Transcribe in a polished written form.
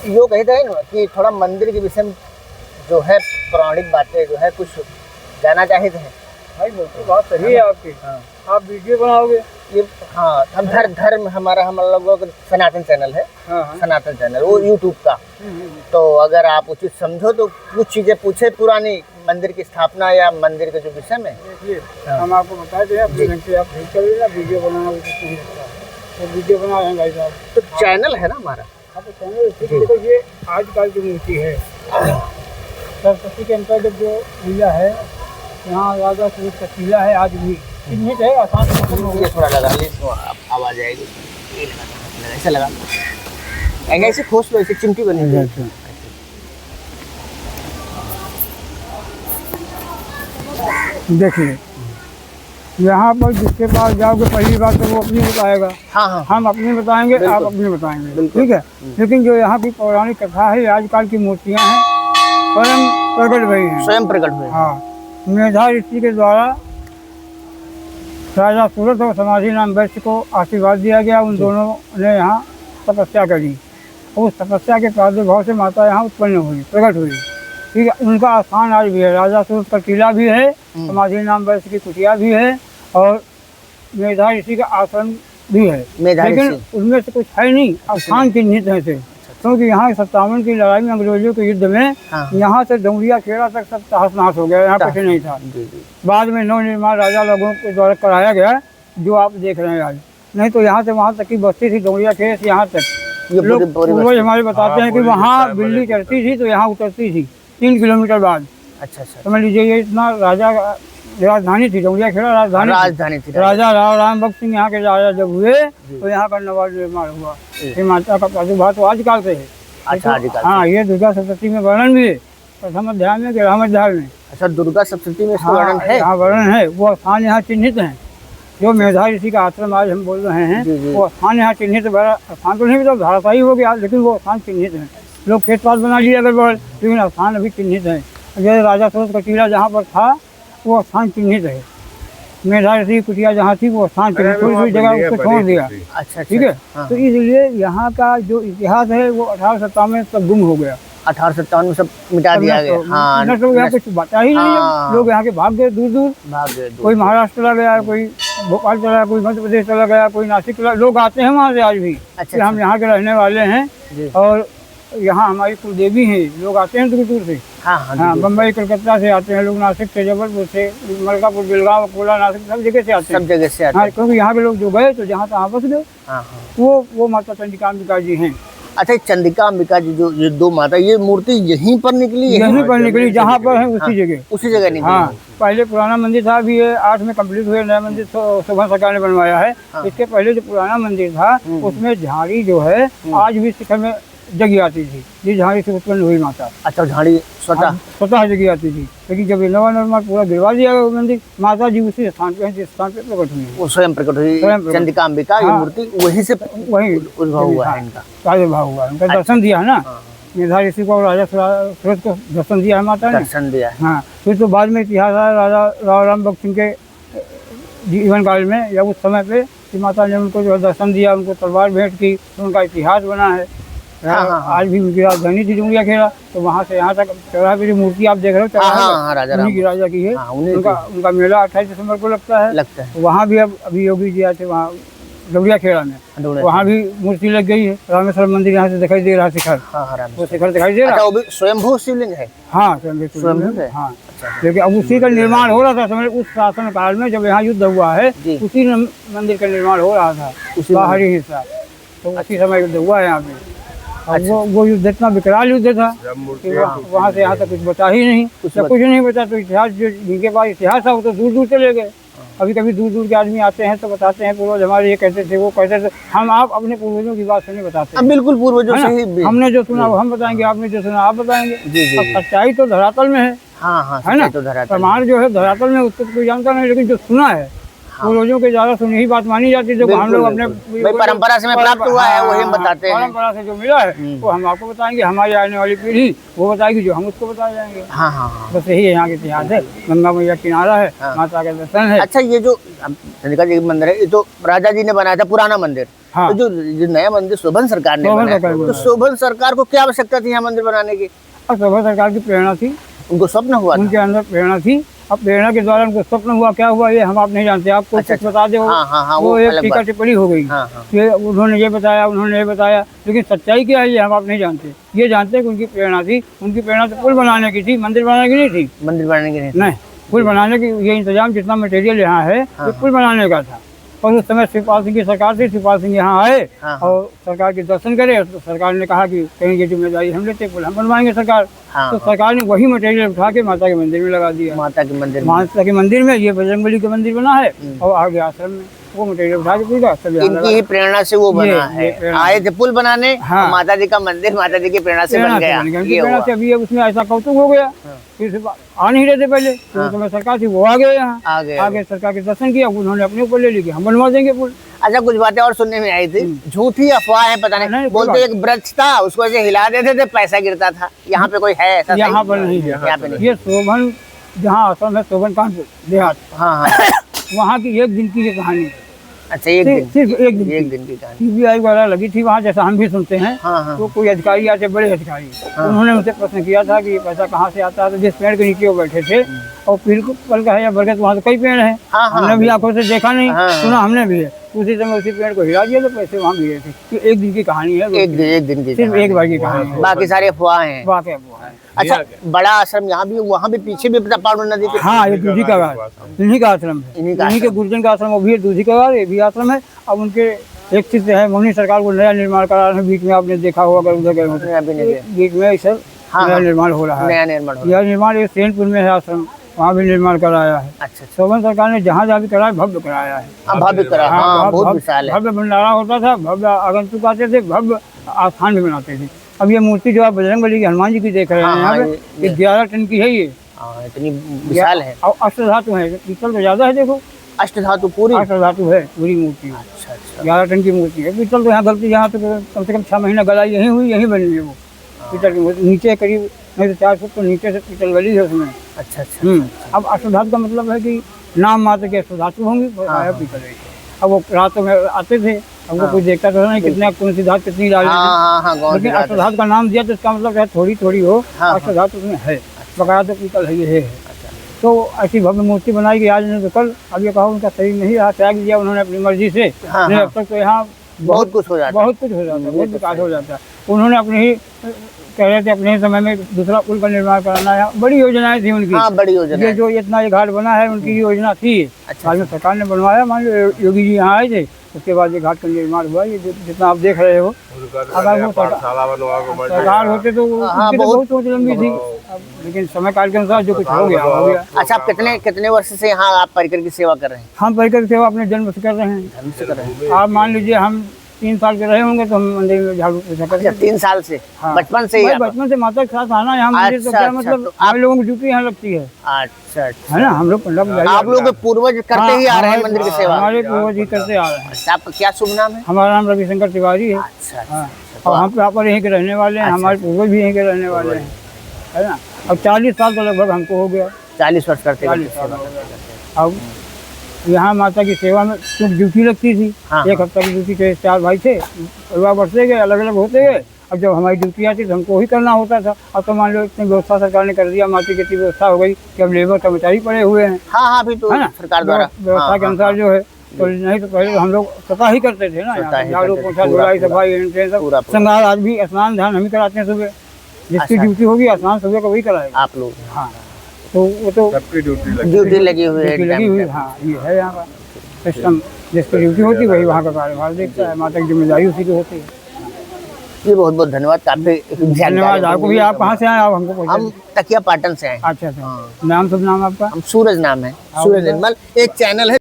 यो कहते हैं ना कि थोड़ा मंदिर के विषय में जो है पौराणिक बातें जो है कुछ जानना चाहते हैं। भाई बिल्कुल बात सही है आपकी। हाँ। आप वीडियो बनाओगे ये हाँ, हम धर्म हमारा हम लोगों का सनातन चैनल है। हाँ। सनातन चैनल वो यूट्यूब का। तो अगर आप उचित समझो तो कुछ चीजें पूछे पुरानी मंदिर की स्थापना या मंदिर के जो विषय में। देखिए हम आपको बता दें, अपने ढंग से आप भेज कर लेना, वीडियो बनाना उचित नहीं लगता तो वीडियो बना रहे हैं भाई साहब। तो चैनल है ना हमारा। हाँ तो चैनल देखो, ये आजकल की मूर्ति है सरस्वती के अंतर्गत जो किला है, यहाँ राजा सूरज का किला है, आज भी चिन्हित है। आसान से ये थोड़ा लगा ली तो आवाज आएगी। ये लगा, ऐसे लगा ऐसे खोस लो, ऐसे चिमटी बनेगी। देखिए यहाँ पर जिसके पास जाओगे पहली बात तो वो अपनी बताएगा। हाँ। हम अपनी बताएंगे, आप अपनी बताएंगे, ठीक है। लेकिन जो यहाँ की पौराणिक कथा है, आजकल की मूर्तियाँ हैं स्वयं प्रकट हुई हैं। स्वयं प्रकट हुए। हाँ, मेधा ऋषि के द्वारा राजा सूरज और समाधि नाम वैश्य को आशीर्वाद दिया गया। उन दोनों ने यहाँ तपस्या करी। उस तपस्या के प्रादुर्भाव से माता यहाँ उत्पन्न हुई, प्रकट हुई, ठीक है। उनका स्थान आज भी है, राजा सूरज का किला भी है, समाधि नाम वैश्य की कुटिया भी है और मेधा ऋषि का आश्रम भी है। लेकिन उनमें से कुछ है नहीं, स्थान चिन्हित है थे। क्योंकि यहाँ 57 की लड़ाई में, अंग्रेजों के युद्ध में यहाँ से डोंगरिया खेड़ा तक सब तहस नहस हो गया, यहाँ कुछ नहीं था। बाद में नव निर्माण राजा लोगों के द्वारा कराया गया, जो आप देख रहे हैं आज। नहीं तो यहाँ से वहाँ तक की बस्ती थी, डोंगरिया खेड़ा से यहाँ तक। लोग पूर्वज हमारे बताते हैं कि वहाँ बिल्ली चढ़ती थी तो यहाँ उतरती थी 3 किलोमीटर बाद। अच्छा। समझ लीजिए ये इतना राजा राजधानी थी, डोंगरिया खेड़ा राजधानी थी। राजा राम बख्श सिंह यहाँ के राजा जब हुए तो यहाँ का नवा निर्माण हुआ। ये माता का प्रादुर्भाव तो आजकल से है। अच्छा। हाँ, ये दुर्गा सप्तशती में वर्णन भी है, प्रथम अध्याय में, 11वें अध्याय में। अच्छा, दुर्गा सप्तशती में इसका वर्णन है। हाँ, वर्णन है। वो स्थान यहाँ चिन्हित है, जो मेधा ऋषि का आश्रम आज हम बोल रहे हैं, वो स्थान यहाँ चिन्हित। स्थान तो नहीं मतलब धाराशाही हो गया, लेकिन वो स्थान चिन्हित है। लोग खेत पात बना लिए अगल बगल, लेकिन स्थान अभी चिन्हित है। जैसे राजा सूरज का किला जहाँ पर था वो स्थान चिन्हित है। मेधा ऋषि की कुटिया जहाँ थी वो स्थान चिन्हित, थोड़ी जगह उसको छोड़ दिया। अच्छा, ठीक है। तो इसलिए यहाँ का जो इतिहास है वो 1857 में सब गुम हो गया। 1857 में सब मिटा दिया गया। हाँ, लोग यहाँ कुछ बता ही नहीं। लोग यहाँ के भाग गए, दूर दूर भाग गए। कोई महाराष्ट्र चला गया, कोई भोपाल चला गया, कोई मध्य प्रदेश चला गया, कोई नासिक चला। लोग आते हैं वहाँ से आज भी। अच्छा। हम यहाँ के रहने वाले हैं और यहाँ हमारी कुलदेवी हैं। लोग आते हैं दूर दूर से। हाँ, बम्बई कलकत्ता से आते हैं लोग, नासिक से, जबलपुर से, मलकापुर, बेलगांव, अकोला, नासिक, सब जगह से आते हैं। सब जगह से आते हैं। क्योंकि यहाँ के लोग जो गए तो जहाँ तहाँ बस गए। वो माता चंडिका अंबिका जी हैं। अच्छा, चंडिका अंबिका जी जो ये दो माता, ये मूर्ति यहीं पर निकली है? यहीं पर निकली, जहाँ पर है उसी जगह निकली। हाँ, पहले पुराना मंदिर था, अभी ये 8 में कंप्लीट हुए। नया मंदिर शोभा सरकार ने बनवाया है। इसके पहले जो पुराना मंदिर था उसमें झाड़ी जो है आज भी शिखर में जगी आती थी। ये झाड़ी से उत्पन्न हुई माता। अच्छा, झाड़ी स्वतः जगी आती थी, लेकिन जब ये नवा निर्माण पूरा गिरवा दिया गया मंदिर, माता जी उसी स्थान पे जिस स्थान पे प्रकट हुई, वो स्वयं प्रकट हुई। चंडिका अंबिका ये मूर्ति वहीं से उद्भव हुआ है, इनका प्रादुर्भाव हुआ, उनका दर्शन दिया है ना। मेधा ऋषि को राजा सूरज को दर्शन दिया है माता ने, दर्शन दिया। हाँ, फिर तो बाद में इतिहास आया राजा राम बख्श सिंह के जीवन काल में, या उस समय पे कि माता ने उनको जो दर्शन दिया, उनको तलवार भेंट की, तो उनका इतिहास बना है। आज भी उनकी राजधानी थी डोंगरिया खेड़ा। तो वहाँ से यहाँ तक चौराहे पे जो मूर्ति आप देख रहे हो, उन्हीं की राजा की है। उनका मेला 28 दिसंबर को लगता है। वहाँ भी अभी योगी जी आए थे, वहाँ डोंगरिया खेड़ा में, वहाँ भी मूर्ति लग गई है। रामेश्वर मंदिर यहाँ से दिखाई दे रहा है, शिखर, वो शिखर दिखाई दे रहा है। स्वयंभू शिवलिंग है। हाँ, स्वयंभू है। हाँ, क्योंकि अब उसी का निर्माण हो रहा था समय उस शासन काल में, जब यहाँ युद्ध हुआ है, उसी मंदिर का निर्माण हो रहा था, बाहरी हिस्सा। तो उसी समय युद्ध हुआ है यहाँ पे। वो युद्ध इतना विकराल युद्ध था कि वहाँ से यहाँ तक कुछ बचा ही नहीं, कुछ नहीं बचा। तो इतिहास जो जिनके पास इतिहास था वो तो दूर दूर चले गए। कभी कभी दूर दूर के आदमी आते हैं तो बताते हैं पूर्वज हमारे ये कहते थे, वो कहते थे। हम आप अपने पूर्वजों की बात से नहीं बताते हैं। बिल्कुल, पूर्वजों से ही हमने जो सुना वो हम बताएंगे, आपने जो सुना आप बताएंगे। सच्चाई तो धरातल में है। हाँ, है ना। प्रमाण जो है धरातल में, उसको कोई जानता नहीं, लेकिन जो सुना है पूर्वजों के द्वारा सुनी ही बात मानी जाती है। जो हम लोग अपने भाई परंपरा से में प्राप्त हुआ है वही हम बताते हैं। परंपरा से जो मिला है वो हम आपको बताएंगे, हमारी आने वाली पीढ़ी वो बताएगी, जो हम उसको बताए जाएंगे। हाँ हाँ हाँ। बस यही यहाँ के इतिहास है। गंगा मैया किनारा है, माता का दर्शन है। अच्छा, ये जो चंद्रिका जी मंदिर है, ये तो राजा जी ने बनाया था पुराना मंदिर। हाँ। तो जो नया मंदिर शोभन सरकार ने बनाया, तो शोभन सरकार को क्या आवश्यकता थी यहाँ मंदिर बनाने की? और शोभन सरकार की प्रेरणा थी, उनको स्वप्न हुआ था। उनके अंदर प्रेरणा थी। अब प्रेरणा के द्वारा उनको स्वप्न हुआ, क्या हुआ ये हम आप नहीं जानते। आपको कुछ बता दे वो एक टीका टिप्पणी हो गई कि उन्होंने ये बताया, उन्होंने ये बताया, लेकिन सच्चाई क्या है ये हम आप नहीं जानते। ये जानते हैं कि उनकी प्रेरणा थी। उनकी प्रेरणा तो पुल बनाने की थी, मंदिर बनाने की नहीं थी। मंदिर बनाने की नहीं, पुल बनाने की ये इंतजाम जितना मटेरियल यहाँ है ये पुल बनाने का था। और उस समय शिवपाल सिंह की सरकार थी। शिवपाल सिंह यहाँ आए और सरकार के दर्शन करे। तो सरकार ने कहा कि कहीं ये जिम्मेदारी हम लेते, पुल हम बनवाएंगे सरकार। तो सरकार ने वही मटेरियल उठा के माता के मंदिर में लगा दिया। माता के मंदिर में ये बजरंगबली का मंदिर बना है और आगे आश्रम में वो मटेरियल उठा के पूरा सब इनकी ही प्रेरणा से वो बना है। आए थे पुल बनाने, माता जी का मंदिर माता जी की प्रेरणा से बन गया। प्रेरणा से अभी उसमें ऐसा कौतुक हो गया, आ नहीं रहे थे पहले। तो समय सरकार थी वो आ गए यहाँ, आगे सरकार के दर्शन किया, उन्होंने अपने ऊपर ले लिया, हम बनवा देंगे पुल। अच्छा, कुछ बातें और सुनने में आई थी, झूठी अफवाह है, पता नहीं बोलते एक वृक्ष था उसको ऐसे हिला देते थे पैसा गिरता था। यहाँ पे कोई है ऐसा? यहाँ पर नहीं है, यहाँ पे नहीं। ये शोभन जहाँ आश्रम है, शोभन कानपुर देहात, हाँ, वहाँ की एक दिन की ये कहानी है। अच्छा, एक दिन, सिर्फ एक दिन की कहानी। सीबीआई वगैरह लगी थी वहाँ, जैसा हम भी सुनते हैं। तो कोई अधिकारी आते, बड़े अधिकारी, उन्होंने उनसे प्रश्न किया था कि पैसा कहाँ से आता है। तो जिस पेड़ के नीचे वो बैठे थे, और पीपल का है या बरगद, वहाँ तो कई पेड़ हैं, हमने भी आंखों से देखा नहीं, सुना हमने भी है। उसी समय उसी पेड़ को हिला दिया तो पैसे वहाँ गिरे थे। तो एक दिन की कहानी है, एक दिन की, सिर्फ एक बार की कहानी है, बाकी सारे अफवाह हैं। वाकई अफवाह है। अच्छा, बड़ा आश्रम यहाँ भी, वहाँ भी पीछे भी पावड़ नदी के, हाँ, ये दूधी का इन्हीं का आश्रम है, इन्हीं के गुरुजन का आश्रम। वो भी दूधी का, ये भी आश्रम है। अब उनके एक चीज है, मोदी सरकार को नया निर्माण करा रहे हैं। बीच में आपने देखा होगा, अगर उधर गए होते, बीच में सर नया निर्माण हो रहा है। नया निर्माण, यह निर्माण एक सेनपुर में है आश्रम, वहाँ भी निर्माण कराया है। अच्छा, शोभन सरकार ने जहाँ जहाँ भी कराया भव्य कराया है। भव्य करा, हाँ, बहुत विशाल है। भव्य भंडारा होता था, भव्य आगंतुक आते थे, भव्य आस्थान भी बनाते थे। अब ये मूर्ति जो आप बजरंगबली की, हनुमान जी की देख रहे हैं यहाँ पे, 11 टन की है ये, इतनी विशाल है। और अष्टधातु है, पीतल तो ज्यादा है, देखो अष्टधातु, पूरी अष्टधातु है पूरी मूर्ति। अच्छा, 11 टन की मूर्ति है। पीतल तो यहाँ गलती, यहाँ तो कम से कम 6 महीना गलाई यहीं हुई, यहीं बनी है वो पीतल की मूर्ति। नीचे करीब नहीं तो 4 फुट तो नीचे से पीतल गली है उसमें। अच्छा अच्छा। अब अष्टधातु का मतलब है कि नाम मात्र के अष्टधातु होंगी, पीतल है। अब वो रातों में आते थे, अब वो कोई देखता तो नहीं कितने कौन सी धातु कितनी डाली है, लेकिन अष्टधातु का नाम दिया तो इसका मतलब है थोड़ी थोड़ी हो, अष्टधातु उसमें है, बकाया तो पीतल है, ये है। तो ऐसी भव्य मूर्ति बनाई गई आज नहीं तो कल। अब ये कहा उनका शरीर नहीं रहा, त्याग दिया उन्होंने अपनी मर्जी से। नहीं, अब तक तो यहाँ बहुत कुछ हो जाता है, बहुत विकास हो जाता है। उन्होंने अपने ही कह रहे थे अपने ही समय में दूसरा पुल का निर्माण कराना है, बड़ी योजनाएं थी उनकी। हाँ, बड़ी योजना। ये जो इतना ये घाट बना है उनकी योजना थी। अच्छा, बाद में सरकार ने बनवाया, मान लो योगी जी यहाँ आए थे, उसके बाद ये घाट का निर्माण हुआ। ये जितना आप देख रहे हो, अगर वो सरकार होते तो बहुत सोच लंबी थी, लेकिन समय काल के अनुसार जो कुछ हो गया हो गया। अच्छा, आप कितने वर्ष से यहाँ आप परिकर की सेवा कर रहे हैं? हम परिकर की सेवा अपने जन्म से कर रहे हैं। आप मान लीजिए हम 3 साल के रहे होंगे तो हम मंदिर में झाड़ू पोछा करते हैं। 3 साल से? बचपन से ही? बचपन से माता के साथ आना यहाँ मंदिर तो क्या मतलब, आप लोगों की ड्यूटी यहाँ लगती है। अच्छा, है ना, हम लोग पंडा आप लोग पूर्वज करते ही आ रहे हैं मंदिर की सेवा? हमारे पूर्वज ही करते आ रहे हैं। आपका क्या शुभ नाम है? हमारा नाम रविशंकर तिवारी है। और हम यहाँ पर यहीं के रहने वाले हैं, हमारे पूर्वज भी यहीं के रहने वाले हैं, है ना। अब 40 साल तो लगभग हमको हो गया। 40 वर्ष करते? 40 साल हो गया। अब यहाँ माता की सेवा में कुछ ड्यूटी लगती थी। 1 हफ्ता की ड्यूटी थे, 4 भाई थे, परिवार बढ़ते गए, अलग अलग होते गए। अब जब हमारी ड्यूटी आती तो हमको ही करना होता था। अब तो मान लो इतनी व्यवस्था सरकार ने कर दिया, माटी की इतनी व्यवस्था हो गई कि अब लेबर कर्मचारी पड़े हुए हैं। हाँ, अभी तो सरकार द्वारा व्यवस्था के अनुसार जो है। तो नहीं तो पहले हम लोग स्वतः ही करते थे ना, झाड़ू पोछा धुलाई सफाई श्रृंगार आज भी स्नान ध्यान हम ही कराते हैं सुबह। जिसकी ड्यूटी होगी स्नान सुबह को वही कराएगा आप लोग। हाँ, तो वो तो ड्यूटी लगी हुई है। हाँ, ये है यहाँ का सिस्टम। जिसकी ड्यूटी होती वही वहाँ का कार्यभार देखता है, माता की जिम्मेदारी उसी की होती है। ये बहुत बहुत धन्यवाद, काफी धन्यवाद आपको भी। आप कहाँ से आए? आप हमको हम तकिया पाटन से आए। अच्छा, नाम शुभ नाम आपका? हम सूरज नाम है, सूरज निर्मल। एक चैनल है